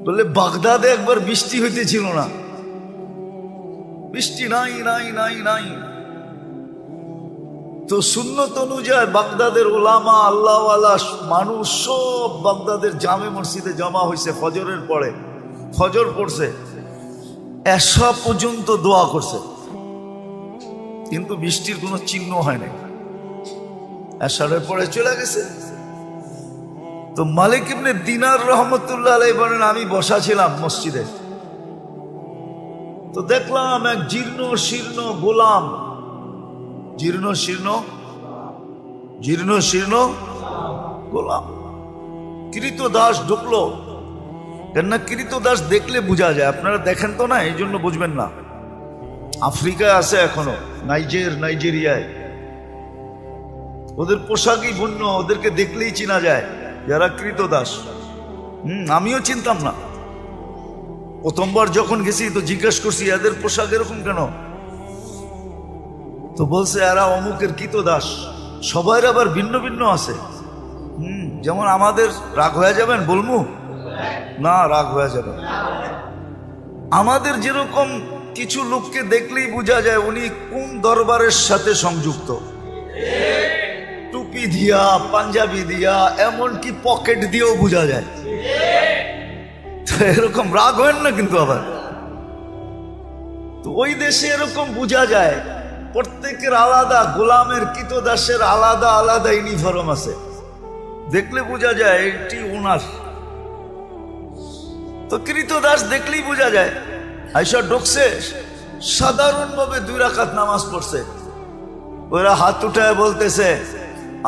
বলে বাগদাদে একবার বৃষ্টি হইতেছিল না, বৃষ্টি নাই নাই নাই নাই। তো সুন্নত অনুযায়ী বাগদাদের ওলামা আল্লাহওয়ালা মানুষ সব বাগদাদের জামে মসজিদে জমা হয়েছে। ফজরের পরে ফজর পড়ছে, এশা পর্যন্ত দোয়া করছে, কিন্তু বৃষ্টির কোনো চিহ্ন হয় নাই। এশারের পরে চলে গেছে। তো মালিক ইবনে দিনার রহমতুল্লাহ আলাইহি বলেন, আমি বসা ছিলাম মসজিদে, তো দেখলাম এক জীর্ণ শীর্ণ গোলাম, জীর্ণ শীর্ণ গোলাম কৃতদাস ঢুকলো। কেননা কৃতদাস দেখলে বোঝা যায়, আপনারা দেখেন তো না, এই জন্য বুঝবেন না। আফ্রিকায় আছে এখনো, নাইজেরিয়ায় ওদের পোশাকই ভিন্ন, ওদেরকে দেখলেই চেনা যায় যারা কৃতদাস। আমিও চিনতাম না, প্রথমবার যখন গেছি তো জিজ্ঞেস করছি এদের পোশাক এরকম কেন, তো বলছে এরা অমুকের কৃতদাস। সবাই আবার ভিন্ন ভিন্ন আছে। যেমন আমাদের রাগ হয়ে যাবেন বলমু না, রাগ হয়ে যাবে। আমাদের যেরকম কিছু লোককে দেখলেই বোঝা যায় উনি কোন দরবারের সাথে সংযুক্ত, টুপি দিয়া, পাঞ্জাবি দিয়া, এমনকি পকেট দিয়েও বোঝা যায়। তো এরকম রাগ হয় না কিন্তু আবার। তো ওই দেশে এরকম বোঝা যায়, প্রত্যেকের আলাদা, গোলামের কৃতদাসের আলাদা আলাদা ইউনিফর্ম আছে, দেখলে বোঝা যায় এটি ওনার। তো কৃতদাস দেখলেই বোঝা যায়। আইসা ঢুকছে, সাধারণভাবে 2 রাকাত নামাজ পড়ছে। ওরা হাত উঠায় বলতেছে,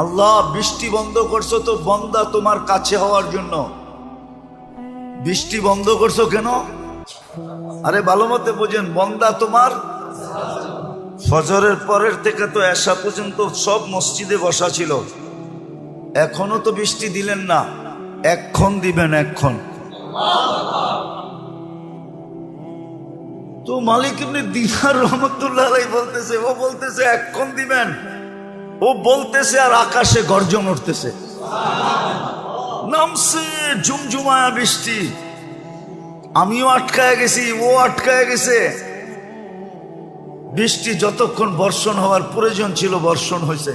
আল্লাহ বৃষ্টি বন্ধ করছো তো বন্দা তোমার কাছে হওয়ার জন্য। বৃষ্টি বন্ধ করছো কেন? আরে ভালো মতে বোঝেন, বন্দা তোমার। ফজরের পরের থেকে তো এশা পর্যন্ত সব মসজিদে বসা ছিল, এখনো তো বৃষ্টি দিলেন না, এক্ষণ দিবেন, এক্ষণ। তো মালিক ইবনে দিনার রহমতুল্লাহ আলাইহি বলতেছে, ও বলতেছে এক্ষণ দিবেন, ও বলতেছে আর আকাশে গর্জন উঠতেছে, নামছে ঝুমঝুমায়া বৃষ্টি। আমিও আটকায় গেছি, ও আটকায় গেছে। বৃষ্টি যতক্ষণ বর্ষণ হওয়ার প্রয়োজন ছিল বর্ষণ হয়েছে।